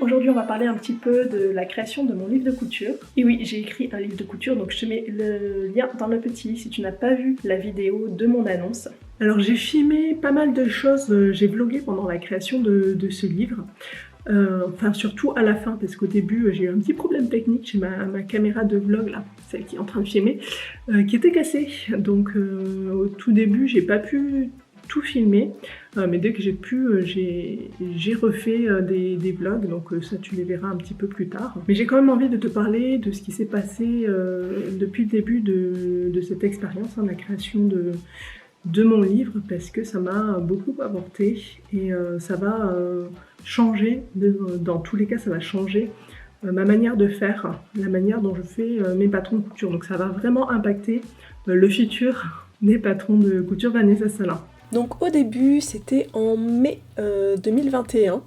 Aujourd'hui on va parler un petit peu de la création de mon livre de couture. Et oui, j'ai écrit un livre de couture, donc je te mets le lien dans le petit si tu n'as pas vu la vidéo de mon annonce. Alors j'ai filmé pas mal de choses, j'ai vlogué pendant la création de ce livre. Enfin surtout à la fin, parce qu'au début j'ai eu un petit problème technique, j'ai ma caméra de vlog là, celle qui est en train de filmer, qui était cassée. Donc au tout début j'ai pas pu tout filmer, mais dès que j'ai pu, j'ai refait des vlogs, donc ça tu les verras un petit peu plus tard. Mais j'ai quand même envie de te parler de ce qui s'est passé depuis le début de cette expérience, la création de mon livre, parce que ça m'a beaucoup apporté et ça va changer, dans tous les cas ça va changer ma manière de faire, la manière dont je fais mes patrons de couture. Donc ça va vraiment impacter le futur des patrons de couture Vanessa Salin. Donc au début, c'était en mai 2021.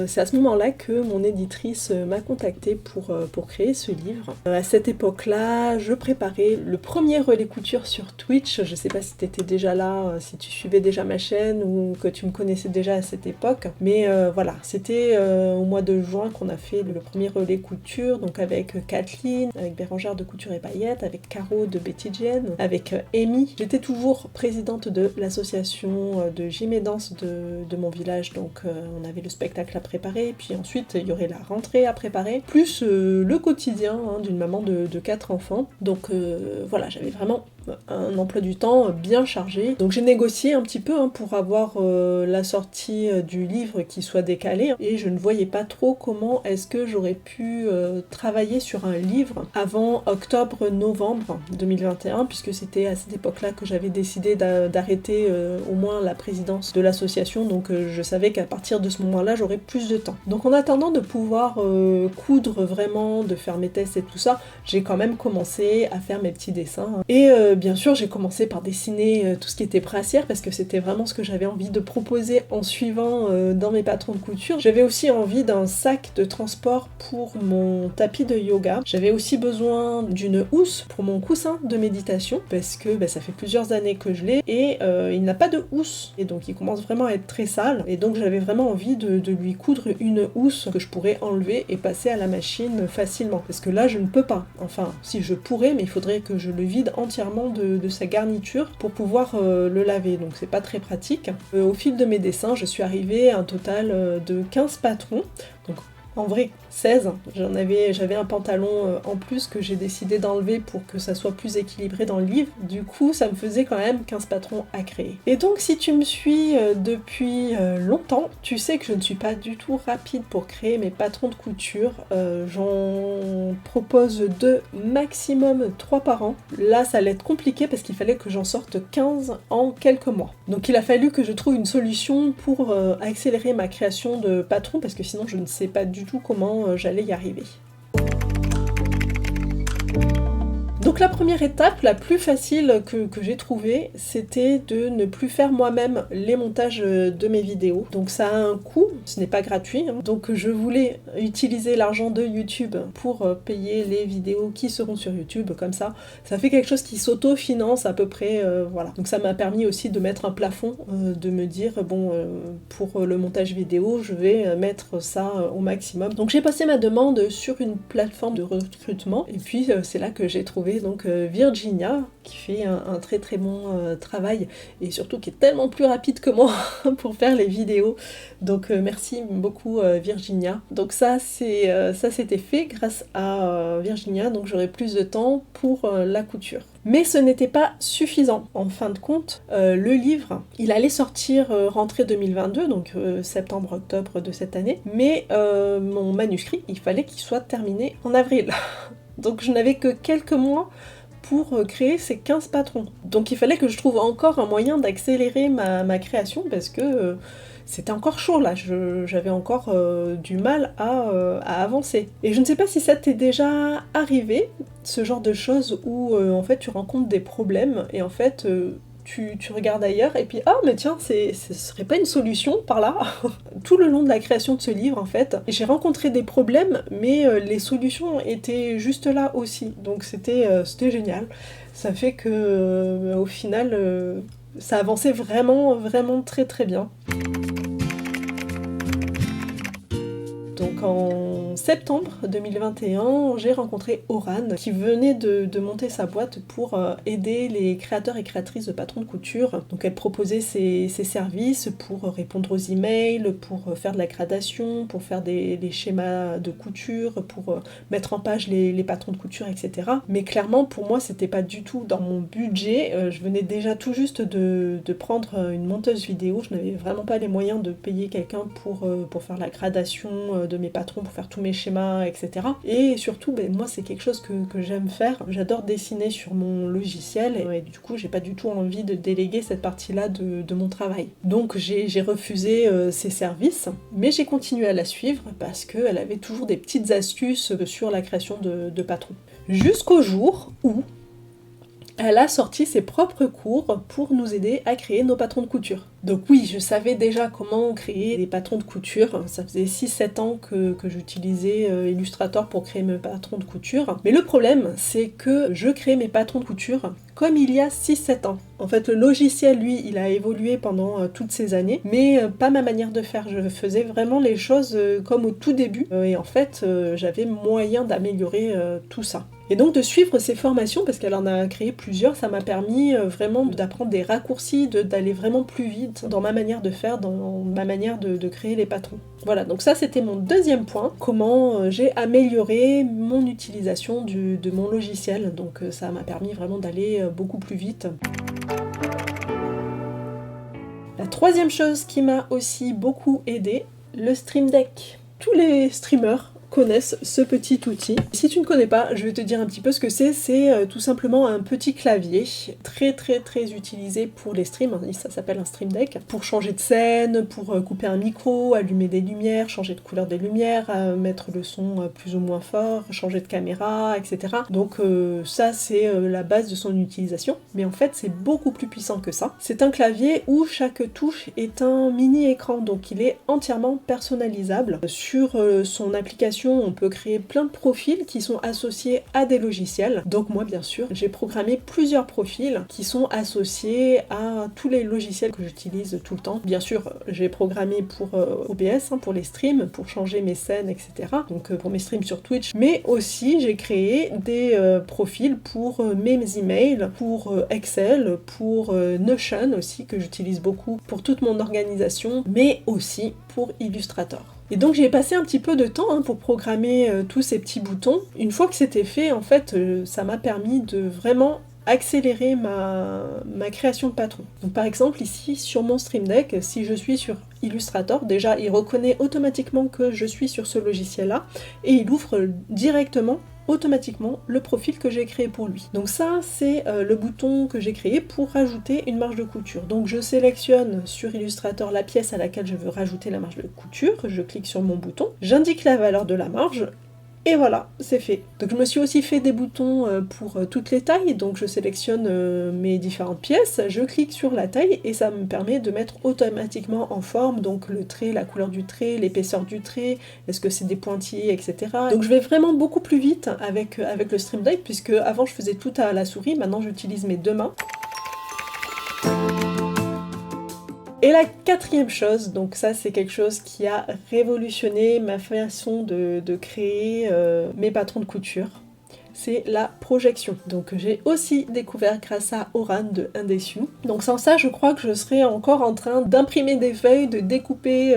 C'est à ce moment-là que mon éditrice m'a contactée pour créer ce livre. À cette époque-là, je préparais le premier relais couture sur Twitch. Je sais pas si tu étais déjà là, si tu suivais déjà ma chaîne ou que tu me connaissais déjà à cette époque. Mais voilà, c'était au mois de juin qu'on a fait le premier relais couture, donc avec Kathleen, avec Bérangère de Couture et Paillettes, avec Caro de Betty Jane, avec Amy. J'étais toujours présidente de l'association de gym et danse de mon village, donc on avait le spectacle à préparer, puis ensuite il y aurait la rentrée à préparer, plus le quotidien d'une maman de 4 enfants. Donc voilà, j'avais vraiment un emploi du temps bien chargé. Donc j'ai négocié un petit peu pour avoir la sortie du livre qui soit décalée, et je ne voyais pas trop comment est-ce que j'aurais pu travailler sur un livre avant octobre-novembre 2021, puisque c'était à cette époque-là que j'avais décidé d'arrêter au moins la présidence de l'association, donc je savais qu'à partir de ce moment-là j'aurais plus de temps. Donc en attendant de pouvoir coudre vraiment, de faire mes tests et tout ça, j'ai quand même commencé à faire mes petits dessins. Et bien sûr j'ai commencé par dessiner tout ce qui était brassière, parce que c'était vraiment ce que j'avais envie de proposer en suivant dans mes patrons de couture. J'avais aussi envie d'un sac de transport pour mon tapis de yoga. J'avais aussi besoin d'une housse pour mon coussin de méditation, parce que ça fait plusieurs années que je l'ai, et il n'a pas de housse, et donc il commence vraiment à être très sale, et donc j'avais vraiment envie de lui coudre une housse que je pourrais enlever et passer à la machine facilement, parce que là je ne peux pas. Enfin si, je pourrais, mais il faudrait que je le vide entièrement de sa garniture pour pouvoir le laver, donc c'est pas très pratique. Au fil de mes dessins, je suis arrivée à un total de 15 patrons, donc en vrai 16, j'avais un pantalon en plus que j'ai décidé d'enlever pour que ça soit plus équilibré dans le livre. Du coup ça me faisait quand même 15 patrons à créer. Et donc si tu me suis depuis longtemps, tu sais que je ne suis pas du tout rapide pour créer mes patrons de couture. J'en propose 2, maximum 3 par an. Là ça allait être compliqué parce qu'il fallait que j'en sorte 15 en quelques mois. Donc il a fallu que je trouve une solution pour accélérer ma création de patrons, parce que sinon je ne sais pas du tout comment j'allais y arriver. Donc la première étape, la plus facile que j'ai trouvée, c'était de ne plus faire moi-même les montages de mes vidéos. Donc ça a un coût, ce n'est pas gratuit, donc je voulais utiliser l'argent de YouTube pour payer les vidéos qui seront sur YouTube, comme ça fait quelque chose qui s'auto-finance à peu près, voilà. Donc ça m'a permis aussi de mettre un plafond, de me dire, bon, pour le montage vidéo, je vais mettre ça au maximum. Donc j'ai passé ma demande sur une plateforme de recrutement, et puis c'est là que j'ai trouvé donc Virginia, qui fait un très très bon travail, et surtout qui est tellement plus rapide que moi pour faire les vidéos. Donc merci beaucoup Virginia. Donc ça c'était fait grâce à Virginia, donc j'aurai plus de temps pour la couture. Mais ce n'était pas suffisant. En fin de compte, le livre, il allait sortir rentrée 2022, donc septembre-octobre de cette année, mais mon manuscrit, il fallait qu'il soit terminé en avril. Donc je n'avais que quelques mois pour créer ces 15 patrons. Donc il fallait que je trouve encore un moyen d'accélérer ma création, parce que c'était encore chaud là, j'avais encore du mal à avancer. Et je ne sais pas si ça t'est déjà arrivé, ce genre de choses où en fait tu rencontres des problèmes, et en fait tu regardes ailleurs et puis ah mais tiens, ce serait pas une solution par là. Tout le long de la création de ce livre en fait, j'ai rencontré des problèmes, mais les solutions étaient juste là aussi, donc c'était génial. Ça fait que au final ça avançait vraiment très très bien. Donc en septembre 2021, j'ai rencontré Oran qui venait de monter sa boîte pour aider les créateurs et créatrices de patrons de couture. Donc elle proposait ses services pour répondre aux emails, pour faire de la gradation, pour faire des schémas de couture, pour mettre en page les patrons de couture, etc. Mais clairement pour moi c'était pas du tout dans mon budget. Je venais déjà tout juste de prendre une monteuse vidéo, je n'avais vraiment pas les moyens de payer quelqu'un pour faire la gradation de mes patrons, pour faire tous mes schémas, etc. Et surtout, moi c'est quelque chose que j'aime faire. J'adore dessiner sur mon logiciel et du coup j'ai pas du tout envie de déléguer cette partie-là de mon travail. Donc j'ai refusé ses services, mais j'ai continué à la suivre parce qu'elle avait toujours des petites astuces sur la création de patrons. Jusqu'au jour où elle a sorti ses propres cours pour nous aider à créer nos patrons de couture. Donc oui, je savais déjà comment créer des patrons de couture. Ça faisait 6-7 ans que j'utilisais Illustrator pour créer mes patrons de couture. Mais le problème, c'est que je crée mes patrons de couture comme il y a 6-7 ans. En fait, le logiciel, lui, il a évolué pendant toutes ces années, mais pas ma manière de faire. Je faisais vraiment les choses comme au tout début. Et en fait, j'avais moyen d'améliorer tout ça. Et donc de suivre ces formations, parce qu'elle en a créé plusieurs, ça m'a permis vraiment d'apprendre des raccourcis, d'aller vraiment plus vite dans ma manière de faire, dans ma manière de créer les patrons. Voilà, donc ça c'était mon deuxième point, comment j'ai amélioré mon utilisation de mon logiciel. Donc ça m'a permis vraiment d'aller beaucoup plus vite. La troisième chose qui m'a aussi beaucoup aidée, le Stream Deck. Tous les streamers connaissent ce petit outil. Si tu ne connais pas, je vais te dire un petit peu ce que c'est. C'est tout simplement un petit clavier très utilisé pour les streams. Ça s'appelle un Stream Deck. Pour changer de scène, pour couper un micro, allumer des lumières, changer de couleur des lumières, mettre le son plus ou moins fort, changer de caméra, etc. Donc ça c'est la base de son utilisation. Mais en fait c'est beaucoup plus puissant que ça. C'est un clavier où chaque touche est un mini écran. Donc il est entièrement personnalisable. Sur son application, on peut créer plein de profils qui sont associés à des logiciels. Donc moi bien sûr, j'ai programmé plusieurs profils qui sont associés à tous les logiciels que j'utilise tout le temps. Bien sûr, j'ai programmé pour OBS, pour les streams, pour changer mes scènes, etc. Donc pour mes streams sur Twitch. Mais aussi, j'ai créé des profils pour mes emails, pour Excel, pour Notion aussi, que j'utilise beaucoup pour toute mon organisation, mais aussi pour Illustrator. Et donc j'ai passé un petit peu de temps pour programmer tous ces petits boutons. Une fois que c'était fait, en fait, ça m'a permis de vraiment accélérer ma création de patron. Donc par exemple ici sur mon Stream Deck, si je suis sur Illustrator, déjà il reconnaît automatiquement que je suis sur ce logiciel-là et il ouvre directement automatiquement le profil que j'ai créé pour lui. Donc ça c'est le bouton que j'ai créé pour rajouter une marge de couture. Donc je sélectionne sur Illustrator la pièce à laquelle je veux rajouter la marge de couture, je clique sur mon bouton, j'indique la valeur de la marge, et voilà, c'est fait. Donc je me suis aussi fait des boutons pour toutes les tailles, donc je sélectionne mes différentes pièces, je clique sur la taille et ça me permet de mettre automatiquement en forme, donc le trait, la couleur du trait, l'épaisseur du trait, est-ce que c'est des pointillés, etc. Donc je vais vraiment beaucoup plus vite avec le Stream Deck, puisque avant je faisais tout à la souris, maintenant j'utilise mes deux mains. Et la quatrième chose, donc ça c'est quelque chose qui a révolutionné ma façon de créer mes patrons de couture, c'est la projection. Donc j'ai aussi découvert grâce à Oran de Indessu. Donc sans ça je crois que je serais encore en train d'imprimer des feuilles, de découper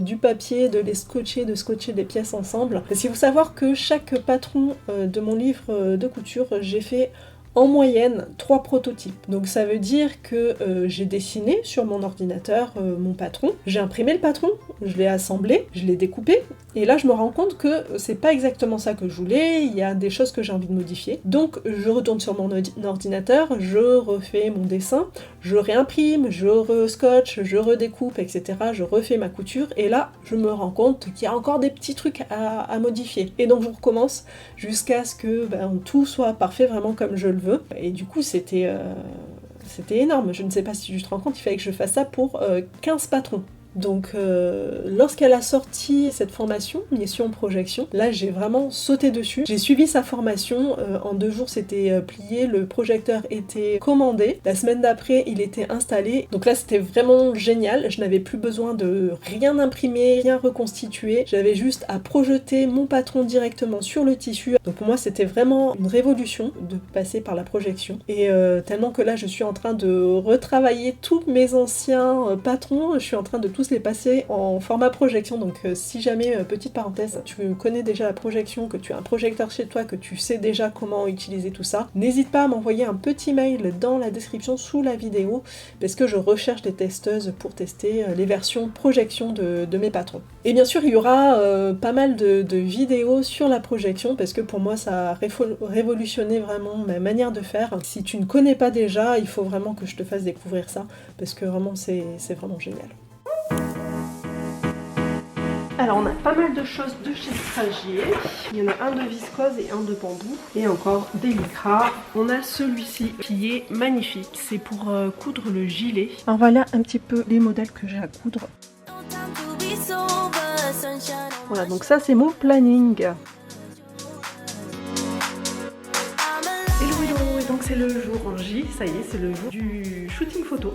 du papier, de les scotcher, de scotcher des pièces ensemble. Parce qu'il faut savoir que chaque patron de mon livre de couture, j'ai fait en moyenne 3 prototypes. Donc ça veut dire que j'ai dessiné sur mon ordinateur mon patron, j'ai imprimé le patron, je l'ai assemblé, je l'ai découpé, et là je me rends compte que c'est pas exactement ça que je voulais, il y a des choses que j'ai envie de modifier. Donc je retourne sur mon ordinateur, je refais mon dessin, je réimprime, je rescotche, je redécoupe, etc. Je refais ma couture, et là je me rends compte qu'il y a encore des petits trucs à modifier. Et donc je recommence jusqu'à ce que tout soit parfait vraiment comme je le veux. Et du coup c'était énorme, je ne sais pas si tu te rends compte, il fallait que je fasse ça pour 15 patrons. Donc lorsqu'elle a sorti cette formation, Mission Projection, là j'ai vraiment sauté dessus. J'ai suivi sa formation, en 2 jours c'était plié, le projecteur était commandé, la semaine d'après il était installé. Donc là c'était vraiment génial, je n'avais plus besoin de rien imprimer, rien reconstituer, j'avais juste à projeter mon patron directement sur le tissu. Donc pour moi c'était vraiment une révolution de passer par la projection. Et tellement que là je suis en train de retravailler tous mes anciens patrons, je suis en train de tous les passer en format projection. Donc si jamais, petite parenthèse, tu connais déjà la projection, que tu as un projecteur chez toi, que tu sais déjà comment utiliser tout ça, n'hésite pas à m'envoyer un petit mail dans la description sous la vidéo, parce que je recherche des testeuses pour tester les versions projection de mes patrons. Et bien sûr il y aura pas mal de vidéos sur la projection, parce que pour moi ça a révolutionné vraiment ma manière de faire. Si tu ne connais pas déjà, il faut vraiment que je te fasse découvrir ça, parce que vraiment c'est vraiment génial. Alors on a pas mal de choses de chez Stragier. Il y en a un de viscose et un de bambou. Et encore des lycras. On a celui-ci qui est magnifique. C'est pour coudre le gilet. Alors voilà un petit peu les modèles que j'ai à coudre. Voilà, donc ça c'est mon planning. Hello hello, et donc c'est le jour J, ça y est, c'est le jour du shooting photo.